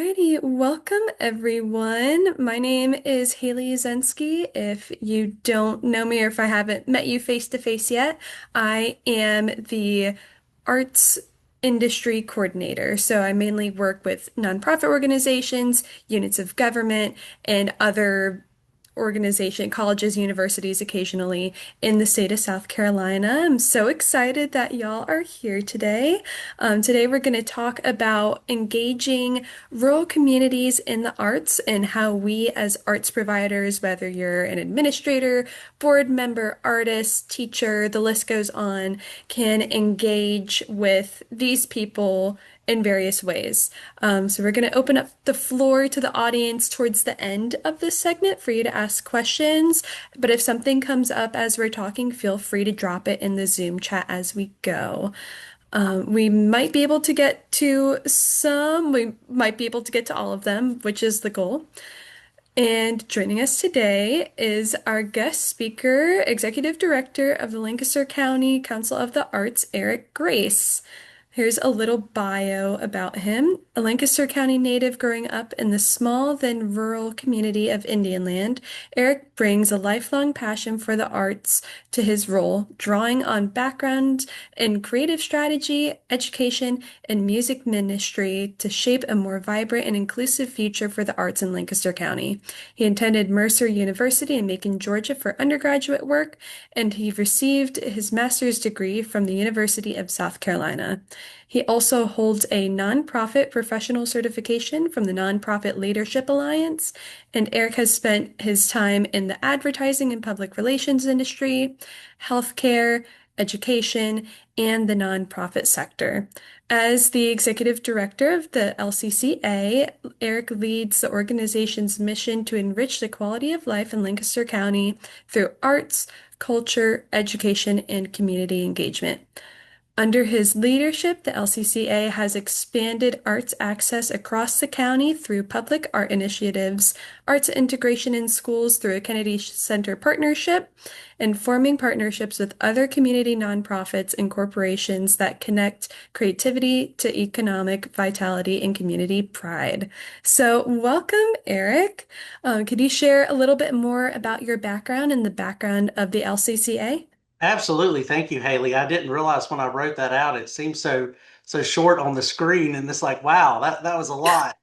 Alrighty, welcome everyone. My name is Hailey Yasinski. If you don't know me or if I haven't met you face to face yet, I am the arts industry coordinator. So I mainly work with nonprofit organizations, units of government, and other colleges, universities occasionally in the state of South Carolina. I'm so excited that y'all are here today. Today we're going to talk about engaging rural communities in the arts and how we as arts providers, whether you're an administrator, board member, artist, teacher, the list goes on, can engage with these people in various ways. So we're going to open up the floor to the audience towards the end of this segment for you to ask questions. But if something comes up as we're talking, feel free to drop it in the Zoom chat as we go. We might be able to get to some, we might be able to get to all of them, which is the goal. And joining us today is our guest speaker, Executive Director of the Lancaster County Council of the Arts, Eric Grace. Here's a little bio about him. A Lancaster County native growing up in the small then rural community of Indian Land, Eric brings a lifelong passion for the arts to his role, drawing on background in creative strategy, education, and music ministry to shape a more vibrant and inclusive future for the arts in Lancaster County. He attended Mercer University in Macon, Georgia for undergraduate work, and he received his master's degree from the University of South Carolina. He also holds a nonprofit professional certification from the Nonprofit Leadership Alliance, and Eric has spent his time in the advertising and public relations industry, healthcare, education, and the nonprofit sector. As the executive director of the LCCA, Eric leads the organization's mission to enrich the quality of life in Lancaster County through arts, culture, education, and community engagement. Under his leadership, the LCCA has expanded arts access across the county through public art initiatives, arts integration in schools through a Kennedy Center partnership, and forming partnerships with other community nonprofits and corporations that connect creativity to economic vitality and community pride. So, welcome, Eric. Could you share a little bit more about your background and the background of the LCCA? Absolutely. Thank you, Haley. I didn't realize when I wrote that out, it seemed so short on the screen, and it's like, wow, that was a lot.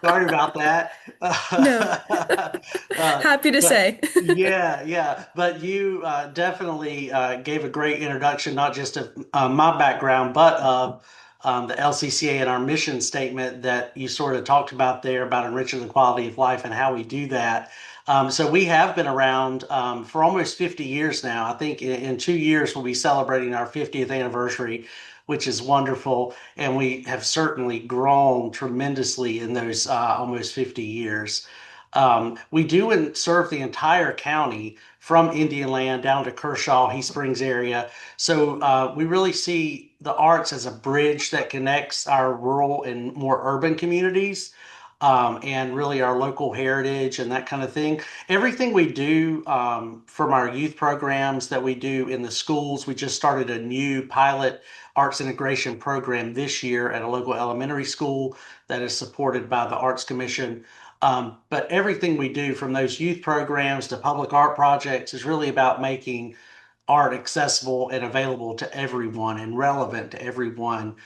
Sorry about that. No, Uh, happy to but say. yeah. But you definitely gave a great introduction, not just of my background, but of the LCCA and our mission statement that you sort of talked about there about enriching the quality of life and how we do that. So we have been around for almost 50 years now. I think in 2 years we'll be celebrating our 50th anniversary, which is wonderful. And we have certainly grown tremendously in those almost 50 years. We do serve the entire county from Indian Land down to Kershaw, East Springs area. So we really see the arts as a bridge that connects our rural and more urban communities, and really our local heritage and that kind of thing. Everything we do, from our youth programs that we do in the schools, we just started a new pilot arts integration program this year at a local elementary school that is supported by the Arts Commission. But everything we do from those youth programs to public art projects is really about making art accessible and available to everyone and relevant to everyone.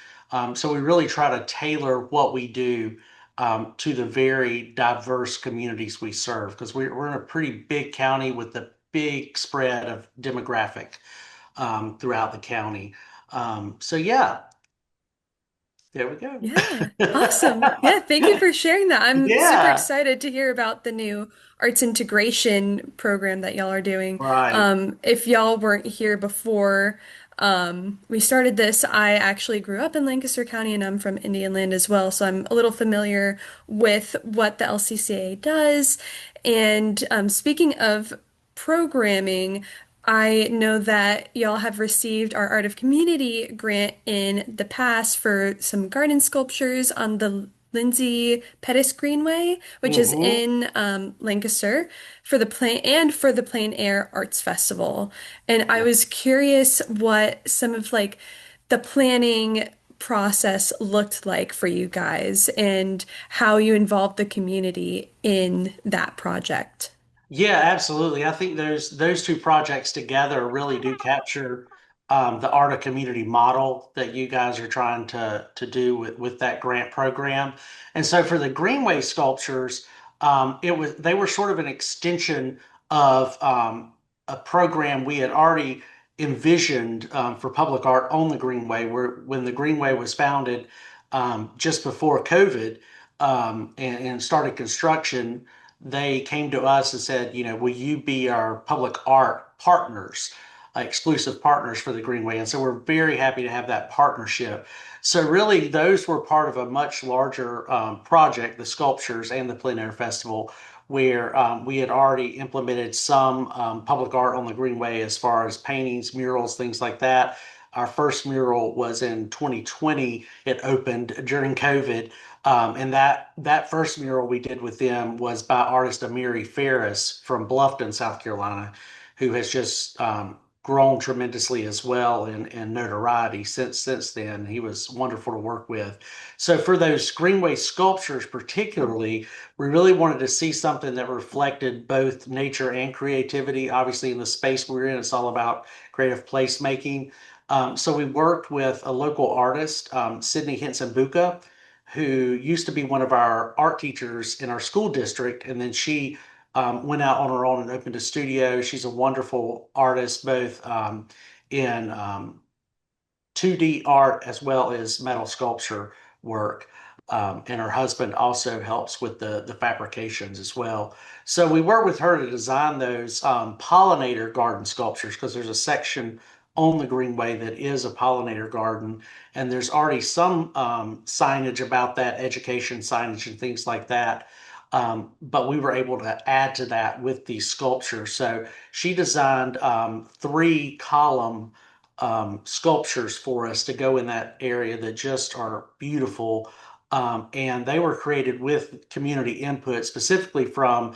So we really try to tailor what we do to the very diverse communities we serve because we're in a pretty big county with a big spread of demographic throughout the county. So yeah, there we go. Yeah, awesome. Yeah, thank you for sharing that. I'm super Yeah, excited to hear about the new arts integration program that y'all are doing. right. If y'all weren't here before we started this, I actually grew up in Lancaster County and I'm from Indian Land as well, so I'm a little familiar with what the LCCA does. And speaking of programming, I know that y'all have received our Art of Community grant in the past for some garden sculptures on the Lindsay Pettis Greenway, which is Hmm. in Lancaster, for the Plain Air Arts Festival. And I was curious what some of like the planning process looked like for you guys and how you involved the community in that project. Yeah, absolutely. I think those two projects together really do capture the art of community model that you guys are trying to do with that grant program. And so for the Greenway sculptures, they were sort of an extension of a program we had already envisioned for public art on the Greenway, where when the Greenway was founded just before COVID and started construction, they came to us and said, will you be our public art partners, exclusive partners for the Greenway? And so we're very happy to have that partnership. So really, those were part of a much larger project, the sculptures and the plein air festival, where we had already implemented some public art on the Greenway as far as paintings, murals, things like that. Our first mural was in 2020. It opened during COVID. And that first mural we did with them was by artist Amiri Ferris from Bluffton, South Carolina, who has just grown tremendously as well in notoriety since then. He was wonderful to work with. So for those Greenway sculptures particularly, we really wanted to see something that reflected both nature and creativity. Obviously, in the space we're in, it's all about creative placemaking. So we worked with a local artist, Sydney Henson Buka, who used to be one of our art teachers in our school district, and then she went out on her own and opened a studio. She's a wonderful artist, both in 2D art as well as metal sculpture work. And her husband also helps with the fabrications as well. So we worked with her to design those pollinator garden sculptures because there's a section on the Greenway that is a pollinator garden. And there's already some signage about that, education signage and things like that. But we were able to add to that with these sculptures. So she designed three column sculptures for us to go in that area that just are beautiful. And they were created with community input, specifically from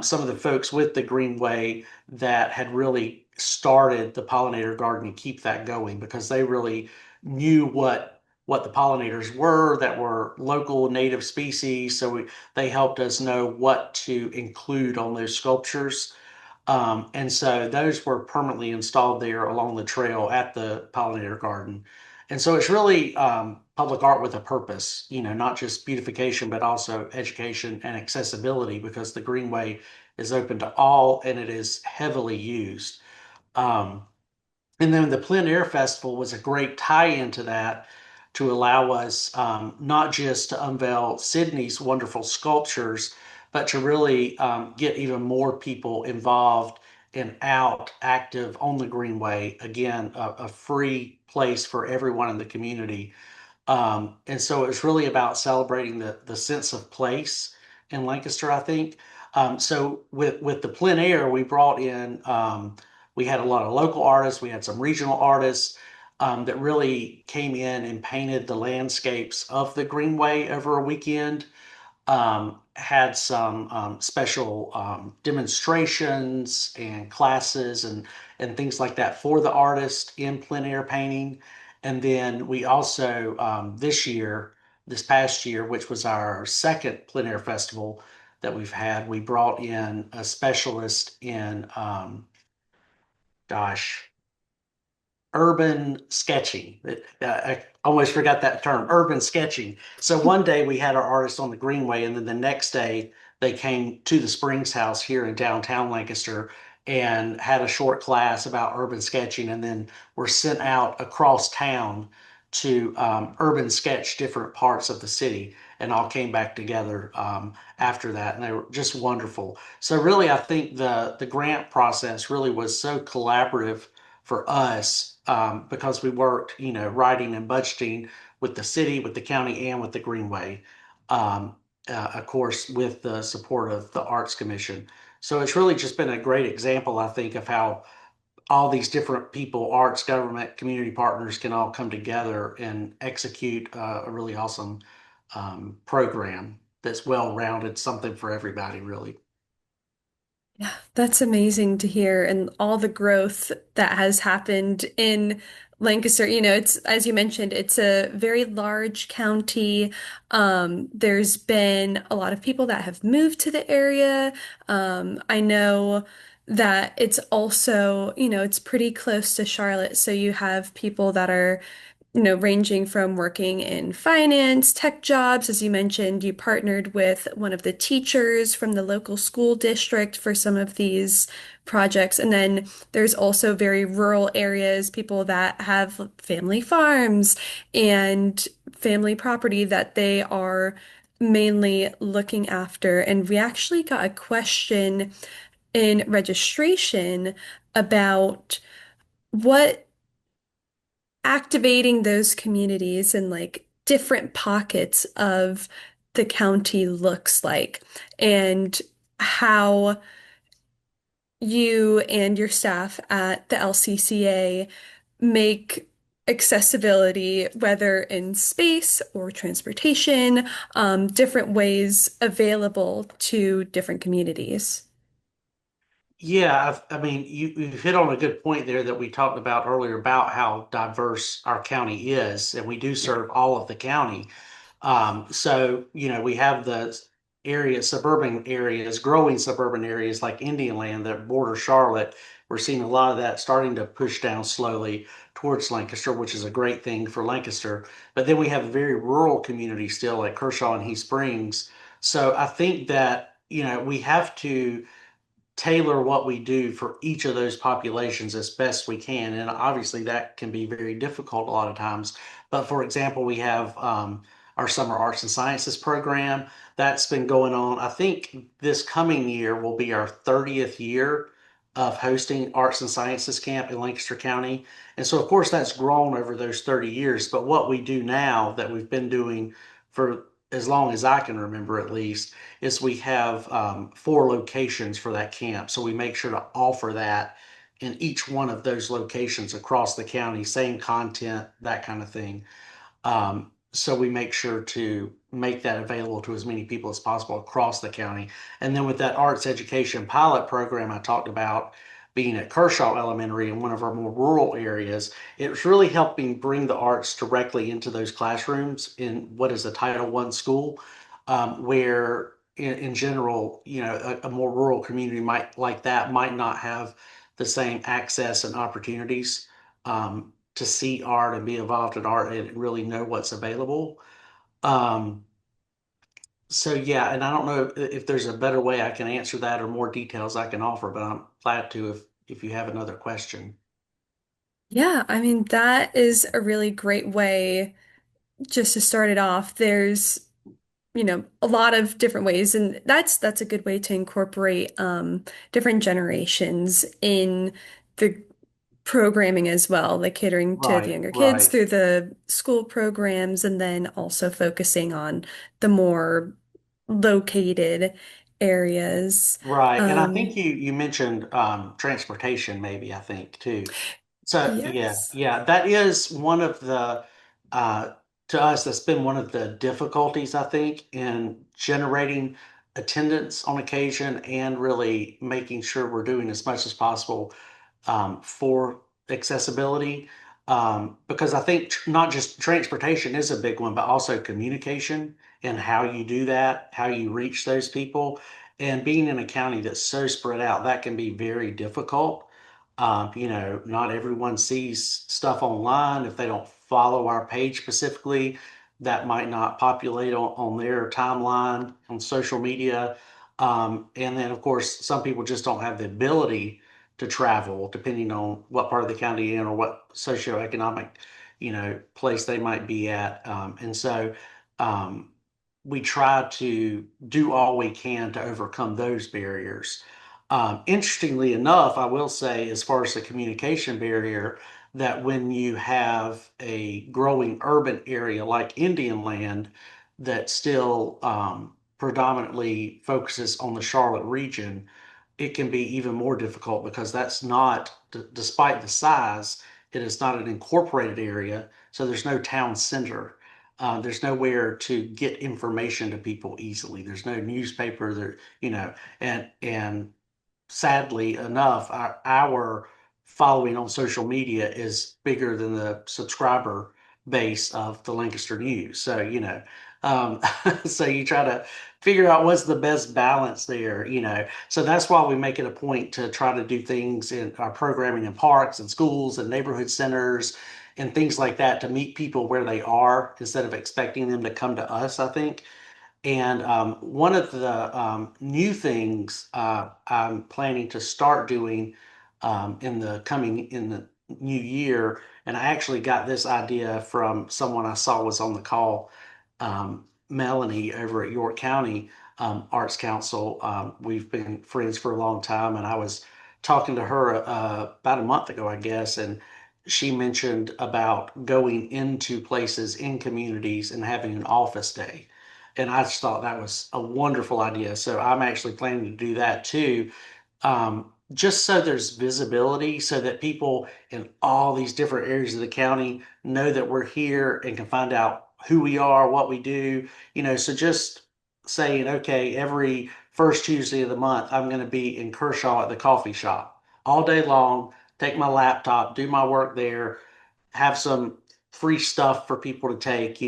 some of the folks with the Greenway that had really started the pollinator garden and keep that going because they really knew what the pollinators were that were local native species. So they helped us know what to include on those sculptures. And so those were permanently installed there along the trail at the pollinator garden. And so it's really public art with a purpose, not just beautification, but also education and accessibility because the Greenway is open to all and it is heavily used. Um, and then the Plein Air Festival was a great tie-in to that to allow us not just to unveil Sydney's wonderful sculptures, but to really get even more people involved and out active on the Greenway. Again, a free place for everyone in the community. And so it was really about celebrating the sense of place in Lancaster, I think. So with the plein air, we brought in we had a lot of local artists, we had some regional artists that really came in and painted the landscapes of the Greenway over a weekend. Had some special demonstrations and classes and things like that for the artist in plein air painting. And then we also this past year, which was our second plein air festival that we've had, we brought in a specialist in gosh urban sketching. I almost forgot that term, urban sketching. So one day we had our artists on the Greenway, and then the next day they came to the Springs House here in downtown Lancaster and had a short class about urban sketching, and then were sent out across town to urban sketch different parts of the city and all came back together after that and they were just wonderful. So really I think the grant process really was so collaborative for us because we worked, writing and budgeting with the city, with the county, and with the Greenway. Of course, with the support of the Arts Commission. So it's really just been a great example, I think, of how all these different people, arts, government, community partners can all come together and execute a really awesome program that's well rounded, something for everybody, really. Yeah, that's amazing to hear, and all the growth that has happened in Lancaster. It's as you mentioned, it's a very large county. There's been a lot of people that have moved to the area. I know that it's also, it's pretty close to Charlotte, so you have people that are ranging from working in finance, tech jobs. As you mentioned, you partnered with one of the teachers from the local school district for some of these projects. And then there's also very rural areas, people that have family farms and family property that they are mainly looking after. And we actually got a question in registration about what activating those communities in like different pockets of the county looks like, and how you and your staff at the LCCA make accessibility, whether in space or transportation, different ways available to different communities. Yeah, I mean, you hit on a good point there that we talked about earlier about how diverse our county is, and we do serve all of the county. So, we have the suburban areas, growing suburban areas like Indian Land that border Charlotte. We're seeing a lot of that starting to push down slowly towards Lancaster, which is a great thing for Lancaster. But then we have a very rural community still like Kershaw and Heath Springs. So I think that, we have to tailor what we do for each of those populations as best we can. And obviously, that can be very difficult a lot of times. But for example, we have our Summer Arts and Sciences program that's been going on. I think this coming year will be our 30th year of hosting Arts and Sciences Camp in Lancaster County. And so, of course, that's grown over those 30 years. But what we do now that we've been doing for as long as I can remember, at least, is we have four locations for that camp. So we make sure to offer that in each one of those locations across the county, same content, that kind of thing. So we make sure to make that available to as many people as possible across the county. And then with that arts education pilot program I talked about being at Kershaw Elementary in one of our more rural areas, it's really helping bring the arts directly into those classrooms in what is a Title I school, where in general, a more rural community might like that might not have the same access and opportunities. To see art and be involved in art and really know what's available. Um, so yeah, and I don't know if there's a better way I can answer that or more details I can offer, but I'm glad to if you have another question. Yeah, I mean, that is a really great way just to start it off. There's a lot of different ways, and that's a good way to incorporate different generations in the programming as well, like catering to the Right, younger kids right, through the school programs, and then also focusing on the more located areas. right. And I think Um, you mentioned transportation, maybe I think too. So yeah, yes. yeah, that is one of the uh, to us that's been one of the difficulties I think in generating attendance on occasion and really making sure we're doing as much as possible for accessibility. Because I think not just transportation is a big one, but also communication and how you do that, how you reach those people. And being in a county that's so spread out, that can be very difficult. Not everyone sees stuff online. If they don't follow our page specifically, that might not populate on their timeline on social media. And then, of course, some people just don't have the ability to travel, depending on what part of the county you're in or what socioeconomic, place they might be at. And so um, we try to do all we can to overcome those barriers. Interestingly enough, I will say, as far as the communication barrier, that when you have a growing urban area like Indian Land that still predominantly focuses on the Charlotte region, it can be even more difficult because that's not, despite the size, it is not an incorporated area, so there's no town center. There's nowhere to get information to people easily. There's no newspaper there, and sadly enough, our following on social media is bigger than the subscriber base of the Lancaster News. So, um, so you try to figure out what's the best balance there. So that's why we make it a point to try to do things in our programming in parks and schools and neighborhood centers and things like that to meet people where they are instead of expecting them to come to us, I think. And one of the new things I'm planning to start doing in the new year, and I actually got this idea from someone I saw was on the call, Melanie over at York County Arts Council. We've been friends for a long time, and I was talking to her about a month ago, I guess, and she mentioned about going into places in communities and having an office day. And I just thought that was a wonderful idea. So I'm actually planning to do that too, just so there's visibility, so that people in all these different areas of the county know that we're here and can find out who we are, what we do. So just saying, okay, every first Tuesday of the month, I'm going to be in Kershaw at the coffee shop all day long, take my laptop, do my work there, have some free stuff for people to take,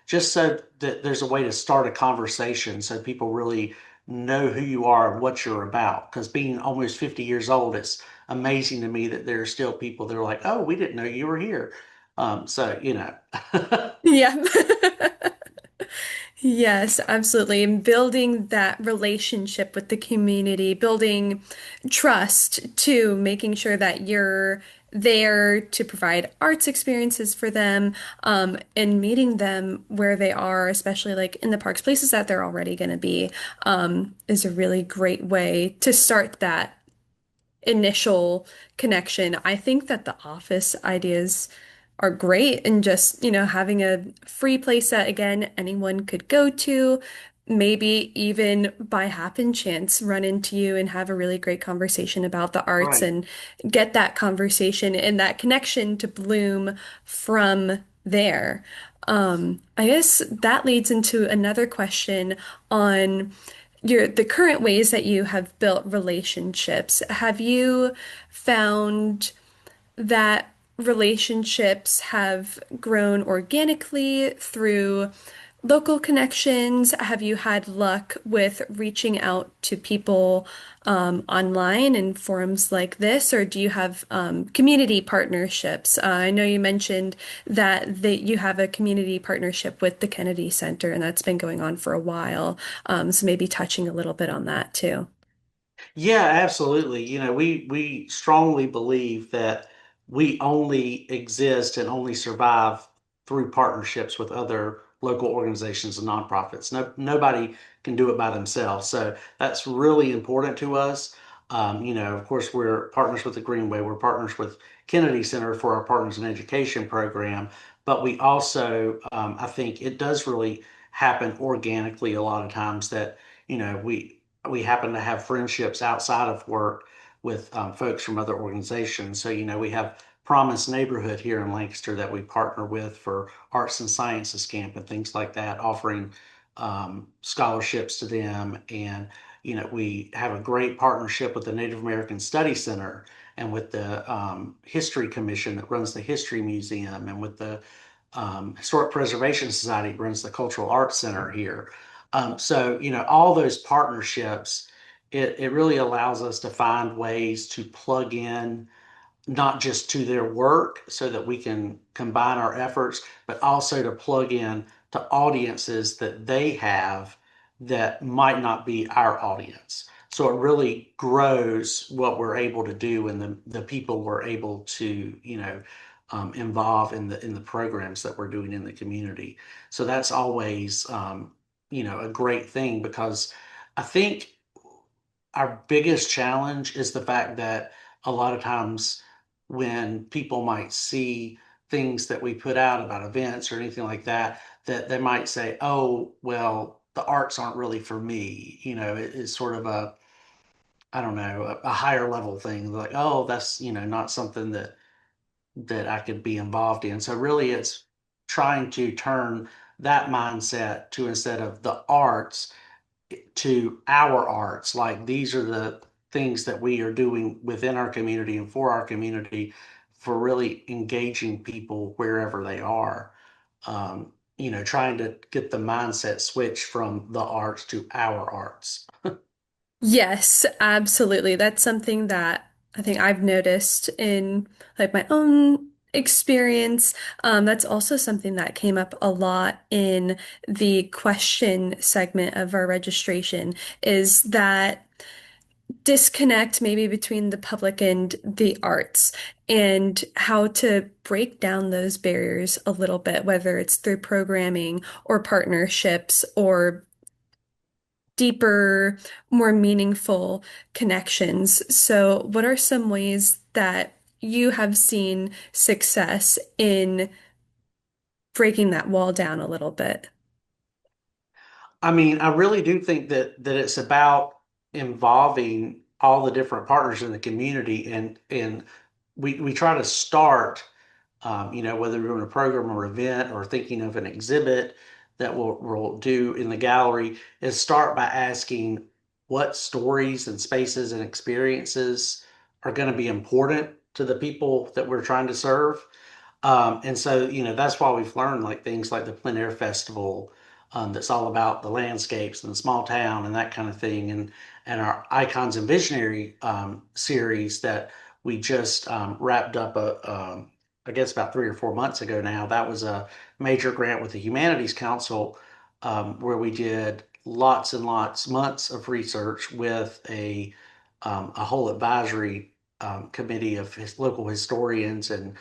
just so that there's a way to start a conversation so people really know who you are and what you're about. Because being almost 50 years old, it's amazing to me that there are still people that are like, oh, we didn't know you were here. So. Yeah. Yes, absolutely. And building that relationship with the community, building trust too, making sure that you're there to provide arts experiences for them, and meeting them where they are, especially like in the parks, places that they're already going to be, is a really great way to start that initial connection. I think that the office ideas are great and just, having a free place that again anyone could go to, maybe even by happen chance run into you and have a really great conversation about the arts Right. and get that conversation and that connection to bloom from there. I guess that leads into another question on the current ways that you have built relationships. Have you found that relationships have grown organically through local connections? Have you had luck with reaching out to people online in forums like this, or do you have community partnerships? I know you mentioned that you have a community partnership with the Kennedy Center, and that's been going on for a while. So maybe touching a little bit on that too. Yeah, absolutely. We strongly believe that we only exist and only survive through partnerships with other local organizations and nonprofits. Nobody can do it by themselves. So that's really important to us. Of course, we're partners with the Greenway. We're partners with Kennedy Center for our Partners in Education program. But we also, I think it does really happen organically a lot of times that, we happen to have friendships outside of work with folks from other organizations. So, we have Promise Neighborhood here in Lancaster that we partner with for Arts and Sciences Camp and things like that, offering scholarships to them. And, we have a great partnership with the Native American Study Center and with the History Commission that runs the History Museum and with the Historic Preservation Society that runs the Cultural Arts Center here. So, all those partnerships, it really allows us to find ways to plug in not just to their work so that we can combine our efforts, but also to plug in to audiences that they have that might not be our audience. So it really grows what we're able to do and the people we're able to, involve in the programs that we're doing in the community. So that's always, a great thing because I think our biggest challenge is the fact that a lot of times when people might see things that we put out about events or anything like that, that they might say, oh, well, the arts aren't really for me. It's sort of I don't know, a higher level thing. Like, oh, that's, not something that I could be involved in. So really it's trying to turn that mindset to instead of the arts to our arts. Like these are things that we are doing within our community and for our community for really engaging people wherever they are. Trying to get the mindset switch from the arts to our arts. Yes, absolutely. That's something that I think I've noticed in like my own experience. That's also something that came up a lot in the question segment of our registration is that disconnect maybe between the public and the arts and how to break down those barriers a little bit, whether it's through programming or partnerships or deeper, more meaningful connections. So, what are some ways that you have seen success in breaking that wall down a little bit? I mean, I really do think that it's about involving all the different partners in the community, and we try to start, whether we're doing a program or event or thinking of an exhibit that we'll do in the gallery, is start by asking what stories and spaces and experiences are going to be important to the people that we're trying to serve. And so, that's why we've learned like things like the Plein Air Festival, that's all about the landscapes and the small town and that kind of thing. And our Icons and Visionary series that we just wrapped up I guess about 3 or 4 months ago now. That was a major grant with the Humanities Council, where we did lots and lots, months of research with a whole advisory committee of local historians and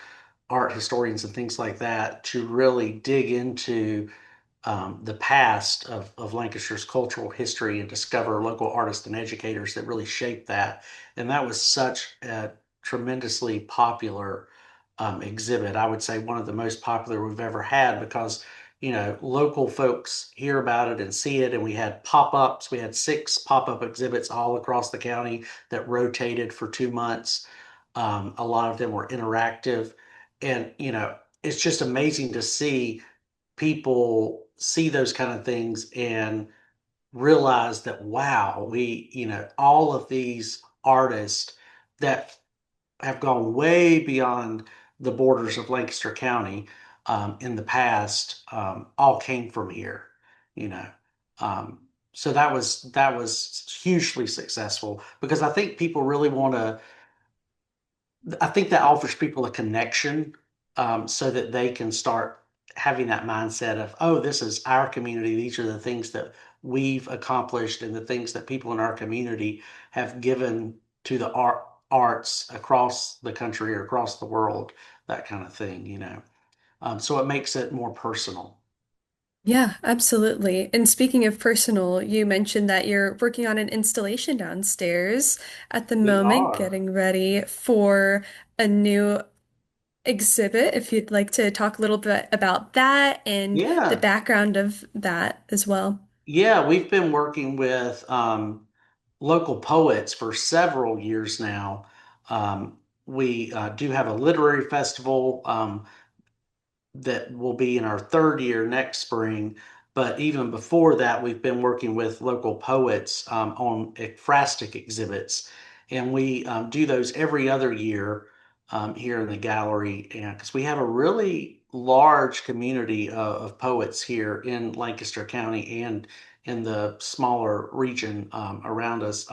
art historians and things like that to really dig into the past of Lancaster's cultural history and discover local artists and educators that really shaped that. And that was such a tremendously popular exhibit. I would say one of the most popular we've ever had because, local folks hear about it and see it. And we had pop ups, we had 6 pop up exhibits all across the county that rotated for 2 months. A lot of them were interactive. And, it's just amazing to see people see those kind of things and realize that, wow, all of these artists that have gone way beyond the borders of Lancaster County in the past all came from here, you know. Um, so that was hugely successful because I think people really want to I think that offers people a connection, so that they can start having that mindset of, oh, this is our community. These are the things that we've accomplished and the things that people in our community have given to the arts across the country or across the world, that kind of thing. So it makes it more personal. Yeah, absolutely. And speaking of personal, you mentioned that you're working on an installation downstairs at the We moment, are. getting ready for a new exhibit. If you'd like to talk a little bit about that and the Yeah. background of that as well. Yeah, we've been working with local poets for several years now. We do have a literary festival that will be in our 3rd year next spring. But even before that, we've been working with local poets on ekphrastic exhibits. And we do those every other year here in the gallery. And because we have a really large community of poets here in Lancaster County and in the smaller region around us.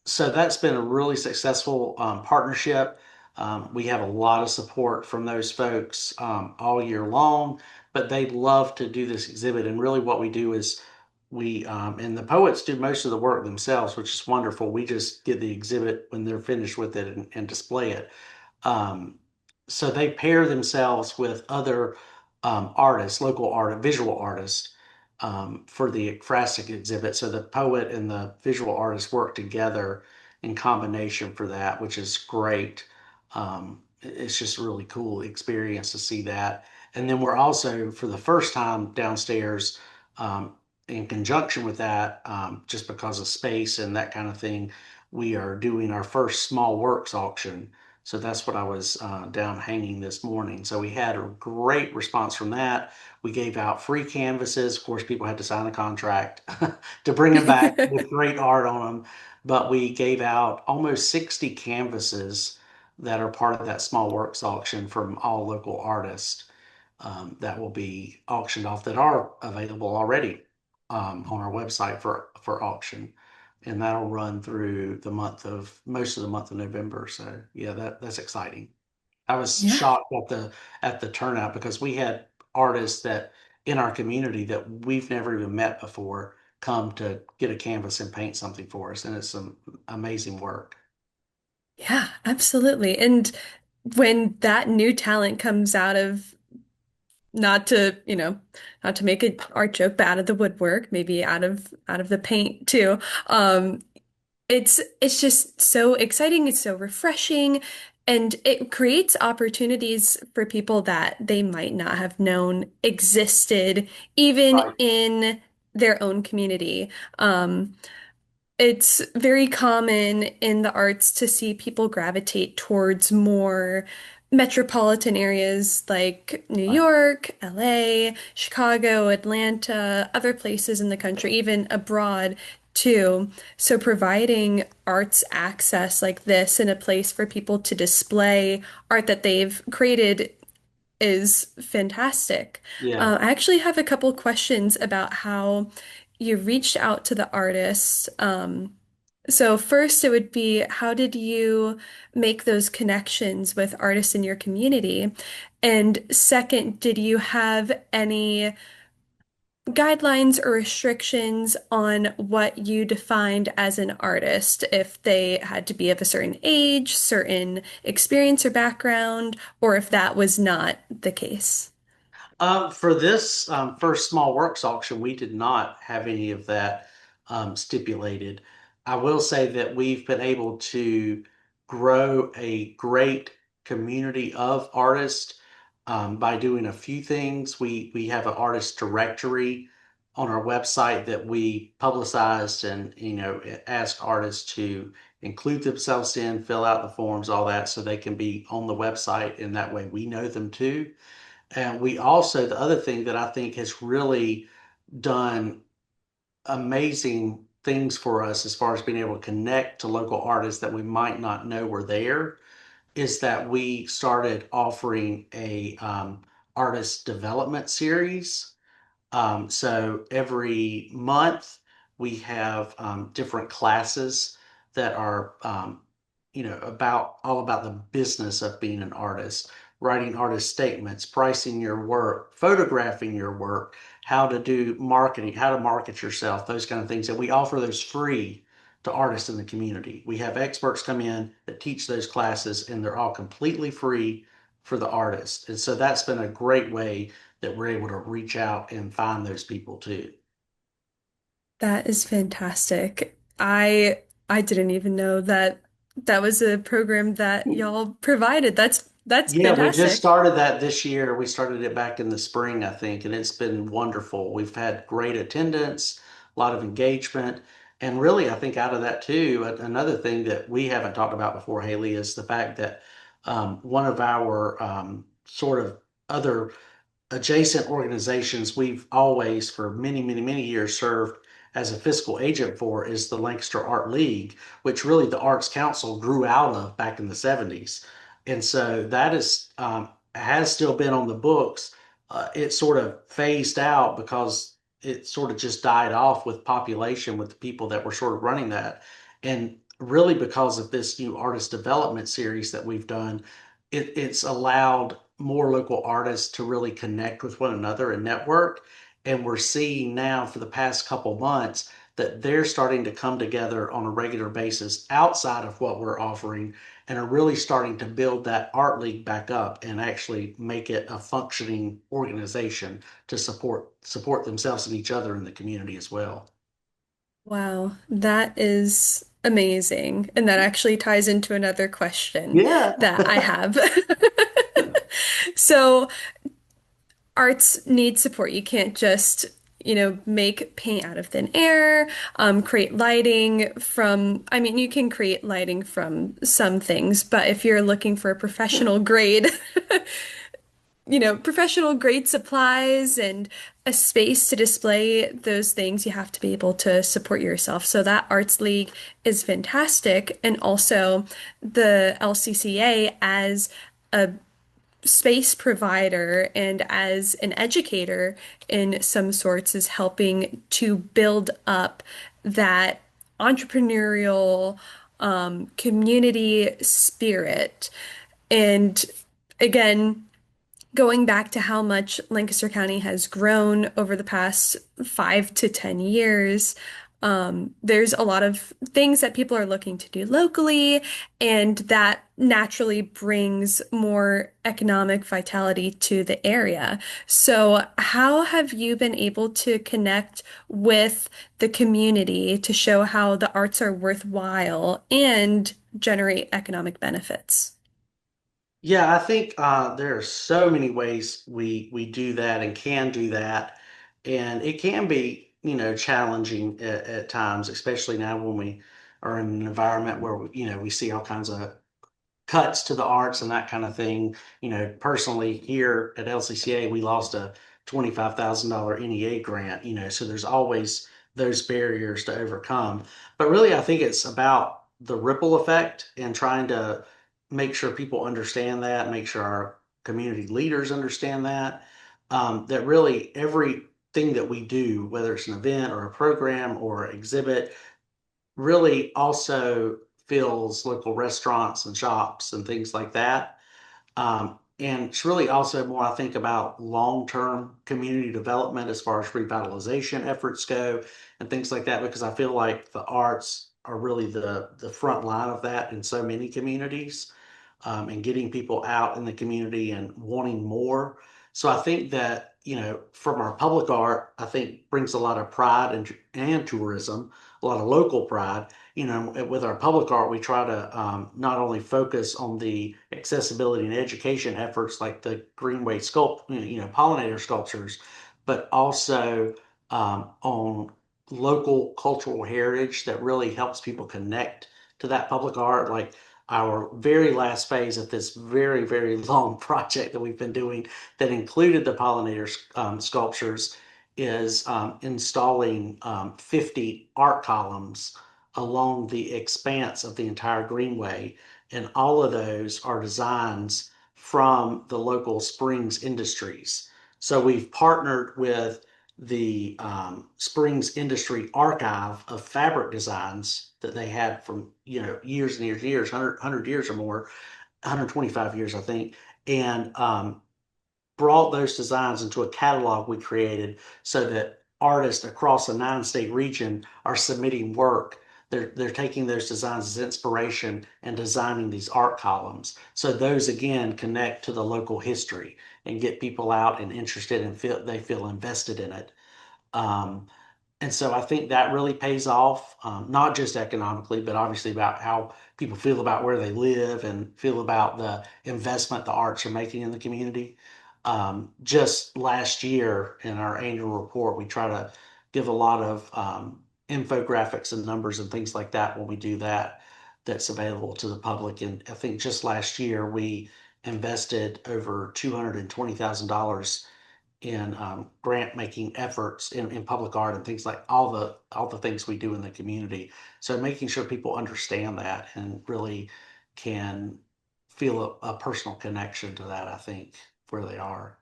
So that's been a really successful partnership. We have a lot of support from those folks all year long, but they love to do this exhibit. And really, what we do is and the poets do most of the work themselves, which is wonderful. We just get the exhibit when they're finished with it and display it. Um, so they pair themselves with other artists, local art, visual artists, for the ekphrastic exhibit. So the poet and the visual artist work together in combination for that, which is great. It's just a really cool experience to see that. And then we're also, for the first time downstairs, in conjunction with that, just because of space and that kind of thing, we are doing our first small works auction. So that's what I was down hanging this morning. So we had a great response from that. We gave out free canvases. Of course, people had to sign a contract to bring them back with great art on them. But we gave out almost 60 canvases that are part of that small works auction from all local artists that will be auctioned off that are available already on our website for auction, and that'll run through the month of most of the month of November. So yeah, that's exciting. I was Yeah. shocked at the turnout because we had artists that in our community that we've never even met before come to get a canvas and paint something for us, and it's some amazing work. Yeah, absolutely. And when that new talent comes out of, not to, not to make an art joke, but out of the woodwork, maybe out of the paint too. Um, it's just so exciting, it's so refreshing, and it creates opportunities for people that they might not have known existed even Right. in their own community. Um, it's very common in the arts to see people gravitate towards more metropolitan areas like New Right. York, LA, Chicago, Atlanta, other places in the country, even abroad too. So providing arts access like this and a place for people to display art that they've created is fantastic. Yeah. I actually have a couple questions about how you reached out to the artist. So first, it would be how did you make those connections with artists in your community? And second, did you have any guidelines or restrictions on what you defined as an artist? If they had to be of a certain age, certain experience or background, or if that was not the case? For this first small works auction, we did not have any of that stipulated. I will say that we've been able to grow a great community of artists by doing a few things. We have an artist directory on our website that we publicized and ask artists to include themselves in, fill out the forms, all that, so they can be on the website, and that way we know them too. And we also, the other thing that I think has really done amazing things for us as far as being able to connect to local artists that we might not know were there is that we started offering a artist development series. So every month we have different classes that are, about all about the business of being an artist, writing artist statements, pricing your work, photographing your work, how to do marketing, how to market yourself, those kind of things. And we offer those free to artists in the community. We have experts come in that teach those classes, and they're all completely free for the artist. And so that's been a great way that we're able to reach out and find those people too. That is fantastic. I didn't even know that that was a program that y'all provided. That's Yeah, we just fantastic. started that this year. We started it back in the spring, I think, and it's been wonderful. We've had great attendance, a lot of engagement, and really, I think out of that too, another thing that we haven't talked about before, Haley, is the fact that one of our sort of other adjacent organizations we've always, for many, many, many years, served as a fiscal agent for is the Lancaster Art League, which really the Arts Council grew out of back in the 70s. And so that is has still been on the books. It sort of phased out because it sort of just died off with population with the people that were sort of running that. And really because of this new artist development series that we've done, it's allowed more local artists to really connect with one another and network. And we're seeing now for the past couple months that they're starting to come together on a regular basis outside of what we're offering and are really starting to build that art league back up and actually make it a functioning organization to support themselves and each other in the community as well. Wow, that is amazing. And that actually ties into another question Yeah. that I have. So, arts need support. You can't just, make paint out of thin air, create lighting from, I mean, you can create lighting from some things, but if you're looking for a professional grade, professional grade supplies and a space to display those things, you have to be able to support yourself. So that Arts League is fantastic. And also the LCCA as a space provider and as an educator in some sorts is helping to build up that entrepreneurial community spirit. And again, going back to how much Lancaster County has grown over the past 5 to 10 years, there's a lot of things that people are looking to do locally, and that naturally brings more economic vitality to the area. So, how have you been able to connect with the community to show how the arts are worthwhile and generate economic benefits? Yeah, I think there are so many ways we do that and can do that, and it can be challenging at times, especially now when we are in an environment where we see all kinds of cuts to the arts and that kind of thing. Personally here at LCCA, we lost a $25,000 NEA grant, so there's always those barriers to overcome. But really, I think it's about the ripple effect and trying to make sure people understand that, make sure our community leaders understand that really everything that we do, whether it's an event or a program or exhibit, really also fills local restaurants and shops and things like that. And it's really also more, I think, about long-term community development as far as revitalization efforts go and things like that, because I feel like the arts are really the front line of that in so many communities, and getting people out in the community and wanting more. So I think that, from our public art, I think brings a lot of pride and tourism, a lot of local pride. With our public art, we try to not only focus on the accessibility and education efforts like the Greenway pollinator sculptures, but also on local cultural heritage that really helps people connect to that public art. Like our very last phase of this very, very long project that we've been doing that included the pollinator sculptures is installing 50 art columns along the expanse of the entire greenway. And all of those are designs from the local Springs industries. So we've partnered with the Springs Industry Archive of fabric designs that they had from years and years and years, 100 years or more, 125 years, I think, and brought those designs into a catalog we created so that artists across a 9-state region are submitting work. They're taking those designs as inspiration and designing these art columns. So those again connect to the local history and get people out and interested and they feel invested in it. Um, and so I think that really pays off, not just economically, but obviously about how people feel about where they live and feel about the investment the arts are making in the community. Just last year in our annual report, we try to give a lot of infographics and numbers and things like that when we do that, that's available to the public. And I think just last year we invested over $220,000 in grant making efforts in public art and things like all the things we do in the community. So making sure people understand that and really can feel a personal connection to that, I think, where they are.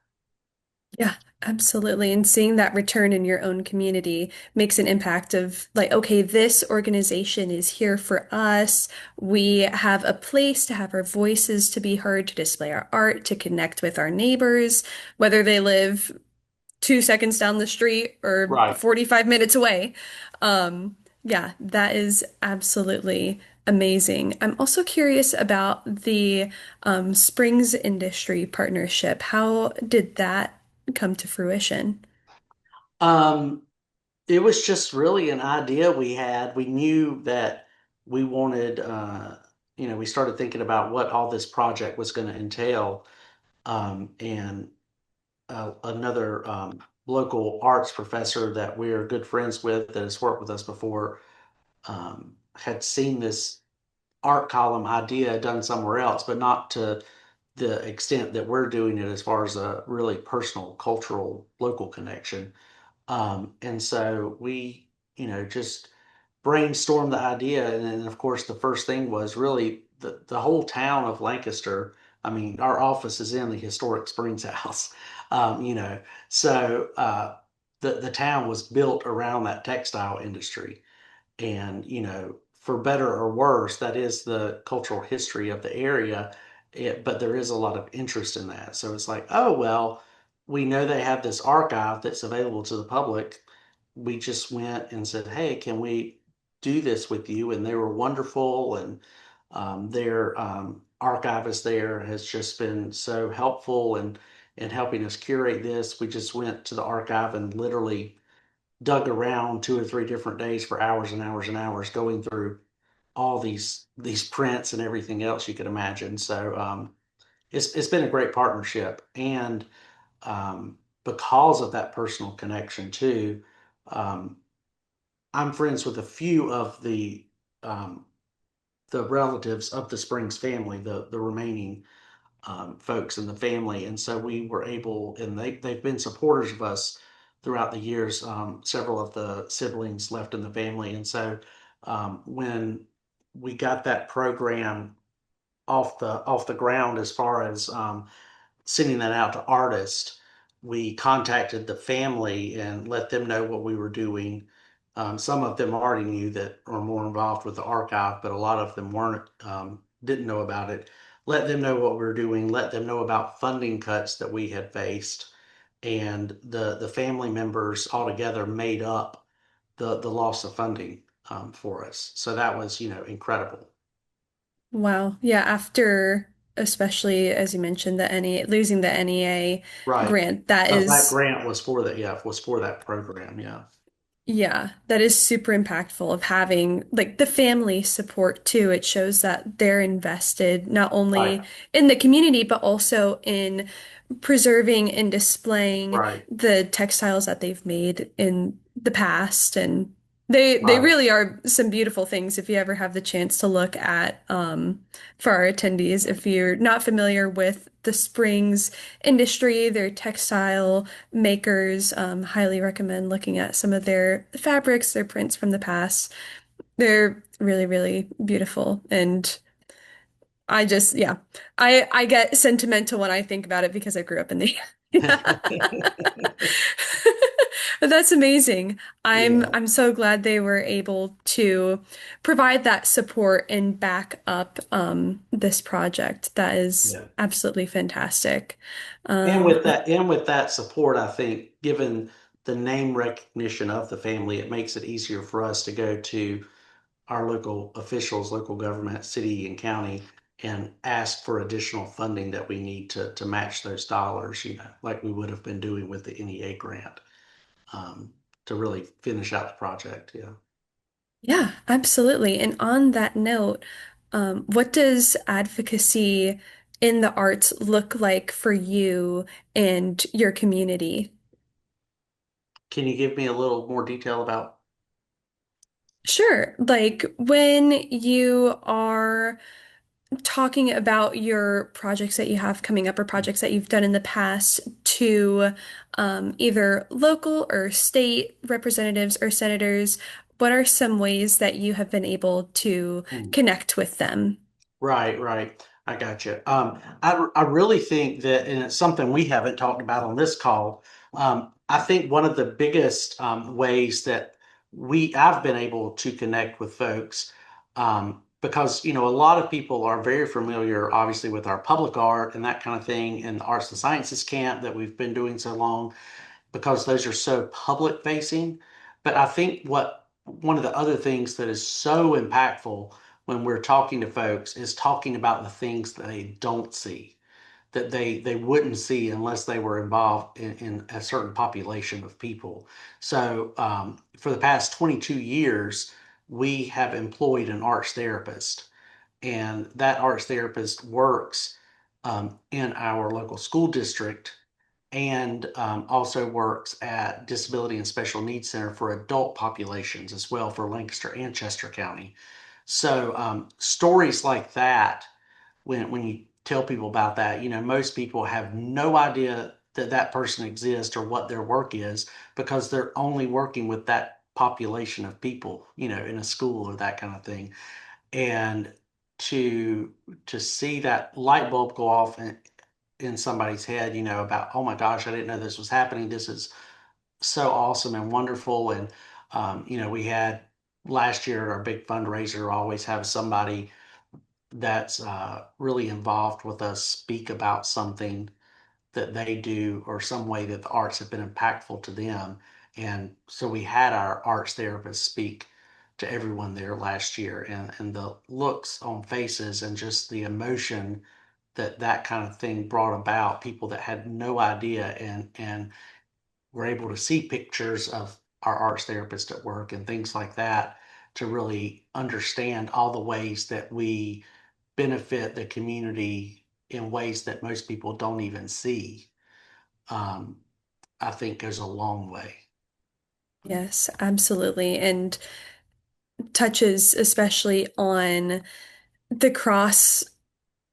Yeah, absolutely. And seeing that return in your own community makes an impact of like, okay, this organization is here for us. We have a place to have our voices to be heard, to display our art, to connect with our neighbors, whether they live 2 seconds down the street or Right. 45 minutes away. Yeah, that is absolutely amazing. I'm also curious about the Springs Industry Partnership. How did that come to fruition? Um, it was just really an idea we had. We knew that we wanted, we started thinking about what all this project was going to entail. And another local arts professor that we're good friends with that has worked with us before had seen this art column idea done somewhere else, but not to the extent that we're doing it as far as a really personal, cultural, local connection. And so we, just brainstormed the idea. And then, of course, the first thing was really the whole town of Lancaster. I mean, our office is in the historic Springs House, um, you know, so the town was built around that textile industry. And, for better or worse, that is the cultural history of the area. But there is a lot of interest in that. So it's like, oh, well, we know they have this archive that's available to the public. We just went and said, hey, can we do this with you? And they were wonderful. And their archivist there has just been so helpful in helping us curate this. We just went to the archive and literally dug around 2 or 3 different days for hours and hours and hours going through all these prints and everything else you could imagine. So it's been a great partnership, and because of that personal connection too, um, I'm friends with a few of the relatives of the Springs family, the remaining folks in the family. And so we were able, and they've been supporters of us throughout the years. Several of the siblings left in the family. And so when we got that program off the ground as far as sending that out to artists, we contacted the family and let them know what we were doing. Some of them already knew that are more involved with the archive, but a lot of them weren't, didn't know about it. Let them know what we were doing, let them know about funding cuts that we had faced. And the family members altogether made up the loss of funding for us. So that was, incredible. Wow. Yeah, after especially as you mentioned the NEA losing the NEA Right. grant, that Because that is grant was for that, yeah, was for that program, yeah. yeah, that is super impactful of having like the family support too. It shows that they're invested not Right, only in the community but also in preserving and displaying right, the textiles that they've made in the past. And they right. really are some beautiful things if you ever have the chance to look at for our attendees. If you're not familiar with the Springs industry, their textile makers, highly recommend looking at some of their fabrics, their prints from the past. They're really, really beautiful. And I just, yeah, I get sentimental when I think about it because I grew up in the But that's amazing. Yeah, I'm so glad they were able to provide that support and back up this project. That is yeah. absolutely fantastic. And Um, with that support, I think given the name recognition of the family, it makes it easier for us to go to our local officials, local government, city and county, and ask for additional funding that we need to match those dollars, like we would have been doing with the NEA grant, um, to really finish out the project. Yeah. Yeah, absolutely. And on that note, what does advocacy in the arts look like for you and your community? Can you give me a little more detail about? Sure. Like when you are talking about your projects that you have coming up or projects that you've done in the past to either local or state representatives or senators, what are some ways that you have been able to Hmm. connect with them? Right, right. I got you. I really think that, and it's something we haven't talked about on this call. I think one of the biggest ways that I've been able to connect with folks, because a lot of people are very familiar, obviously, with our public art and that kind of thing, and the arts and sciences camp that we've been doing so long because those are so public facing. But I think one of the other things that is so impactful when we're talking to folks is talking about the things that they don't see, that they wouldn't see unless they were involved in a certain population of people. So for the past 22 years, we have employed an arts therapist, and that arts therapist works in our local school district and also works at Disability and Special Needs Center for adult populations as well for Lancaster and Chester County. So stories like that, when you tell people about that, most people have no idea that that person exists or what their work is because they're only working with that population of people, in a school or that kind of thing. And to to see that light bulb go off in somebody's head, about, oh my gosh, I didn't know this was happening. This is so awesome and wonderful. And we had last year our big fundraiser always have somebody that's really involved with us speak about something that they do or some way that the arts have been impactful to them. And so we had our arts therapist speak to everyone there last year, and the looks on faces and just the emotion that that kind of thing brought about, people that had no idea and were able to see pictures of our arts therapist at work and things like that to really understand all the ways that we benefit the community in ways that most people don't even see, um, I think goes a long way. Yes, absolutely. And touches especially on the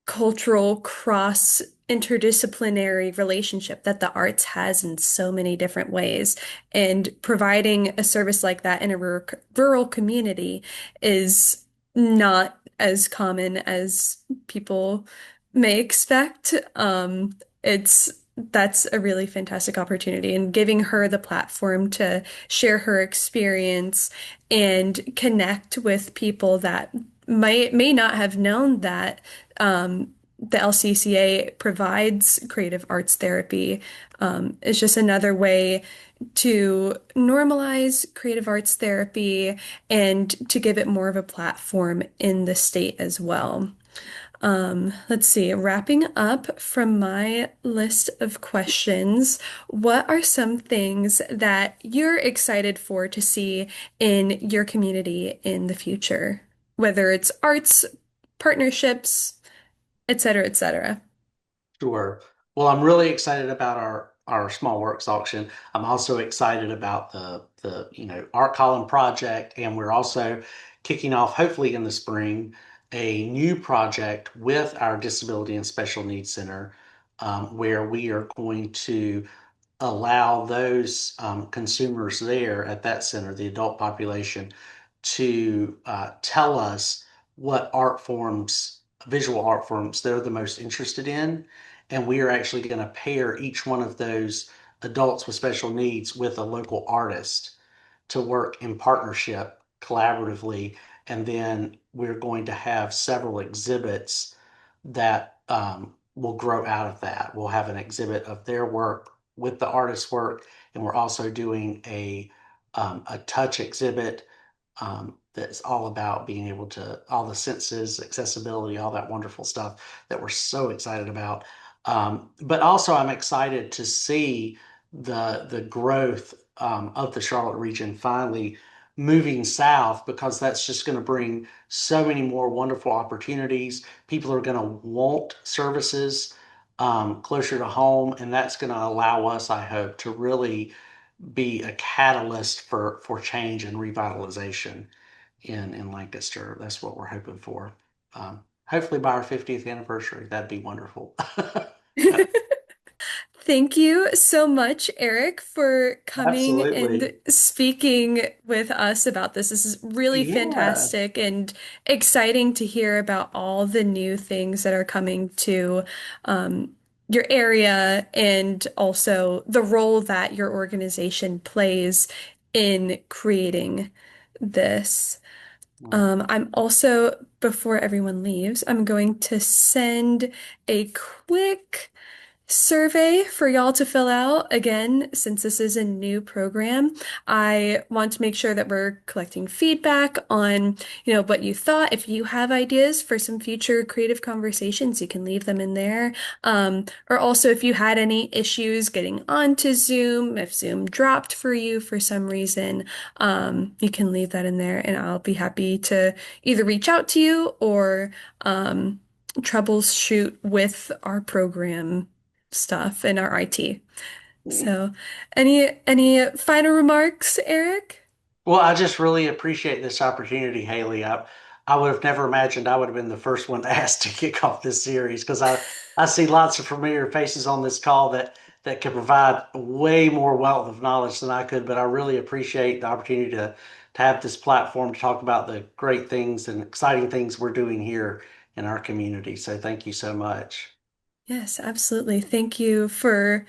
cultural, cross interdisciplinary relationship that the arts has in so many different ways. And providing a service like that in a rural community is not as common as people may expect. It's That's a really fantastic opportunity, and giving her the platform to share her experience and connect with people that may not have known that the LCCA provides creative arts therapy. It's just another way to normalize creative arts therapy and to give it more of a platform in the state as well. Let's see, wrapping up from my list of questions, what are some things that you're excited for to see in your community in the future? Whether it's arts, partnerships, et cetera, et cetera. Sure. Well, I'm really excited about our small works auction. I'm also excited about the art column project, and we're also kicking off hopefully in the spring a new project with our Disability and Special Needs Center, where we are going to allow those consumers there at that center, the adult population, to tell us what art forms, visual art forms, they're the most interested in. And we are actually going to pair each one of those adults with special needs with a local artist to work in partnership collaboratively. And then we're going to have several exhibits that will grow out of that. We'll have an exhibit of their work with the artist's work, and we're also doing a touch exhibit that's all about being able to all the senses, accessibility, all that wonderful stuff that we're so excited about. But also, I'm excited to see the growth of the Charlotte region finally moving south because that's just going to bring so many more wonderful opportunities. People are going to want services closer to home, and that's going to allow us, I hope, to really be a catalyst for change and revitalization in Lancaster. That's what we're hoping for. Hopefully by our 50th anniversary, that'd be wonderful. Thank you so much, Eric, for coming and Absolutely. speaking with us about this. This is really Yeah. fantastic and exciting to hear about all the new things that are coming to your area and also the role that your organization plays in creating this. I'm also, before everyone leaves, I'm going to send a quick survey for y'all to fill out. Again, since this is a new program, I want to make sure that we're collecting feedback on, what you thought. If you have ideas for some future creative conversations, you can leave them in there. Or also if you had any issues getting onto Zoom, if Zoom dropped for you for some reason, you can leave that in there and I'll be happy to either reach out to you or troubleshoot with our program. stuff in our IT. So, any final remarks, Eric? Well, I just really appreciate this opportunity, Haley. I would have never imagined I would have been the first one asked to kick off this series because I see lots of familiar faces on this call that can provide way more wealth of knowledge than I could. But I really appreciate the opportunity to have this platform to talk about the great things and exciting things we're doing here in our community. So thank you so much. Yes, absolutely. Thank you for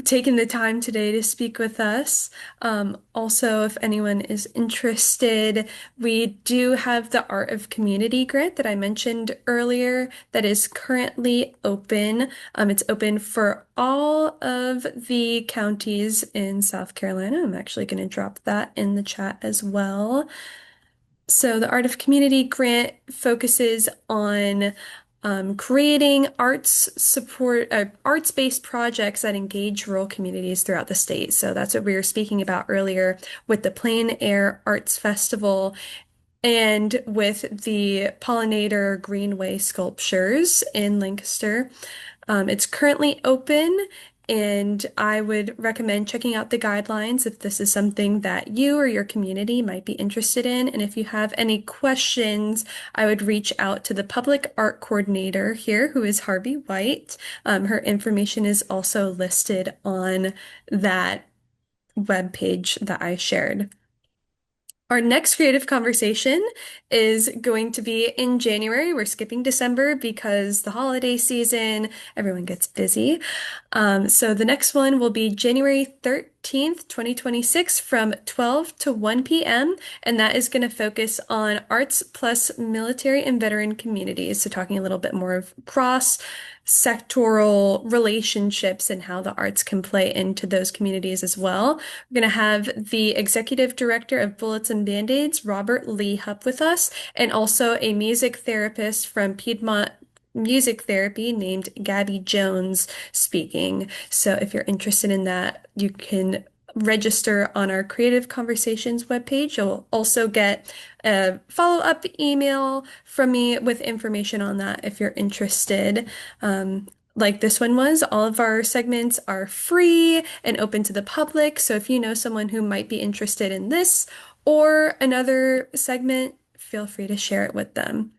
taking the time today to speak with us. Also, if anyone is interested, we do have the Art of Community grant that I mentioned earlier that is currently open. It's open for all of the counties in South Carolina. I'm actually going to drop that in the chat as well. So the Art of Community grant focuses on creating arts-based projects that engage rural communities throughout the state. So that's what we were speaking about earlier with the Plein Air Arts Festival and with the Pollinator Greenway sculptures in Lancaster. It's currently open, and I would recommend checking out the guidelines if this is something that you or your community might be interested in. And if you have any questions, I would reach out to the public art coordinator here, who is Harvey White. Her information is also listed on that web page that I shared. Our next creative conversation is going to be in January. We're skipping December because the holiday season, everyone gets busy. So the next one will be January 13th, 2026 from 12 to 1 p.m. And that is going to focus on arts plus military and veteran communities. So talking a little bit more of cross-sectoral relationships and how the arts can play into those communities as well. We're going to have the executive director of Bullets and Band-Aids, Robert Lee Hupp, with us, and also a music therapist from Piedmont Music Therapy named Gabby Jones speaking. So if you're interested in that, you can register on our Creative Conversations webpage. You'll also get a follow-up email from me with information on that if you're interested. Like this one was, all of our segments are free and open to the public. So if you know someone who might be interested in this or another segment, feel free to share it with them.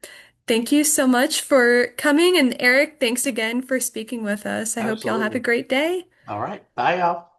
Thank you so much for coming. And Eric, thanks again for speaking with us. I hope y'all have a Absolutely. great day. All right. Bye, y'all.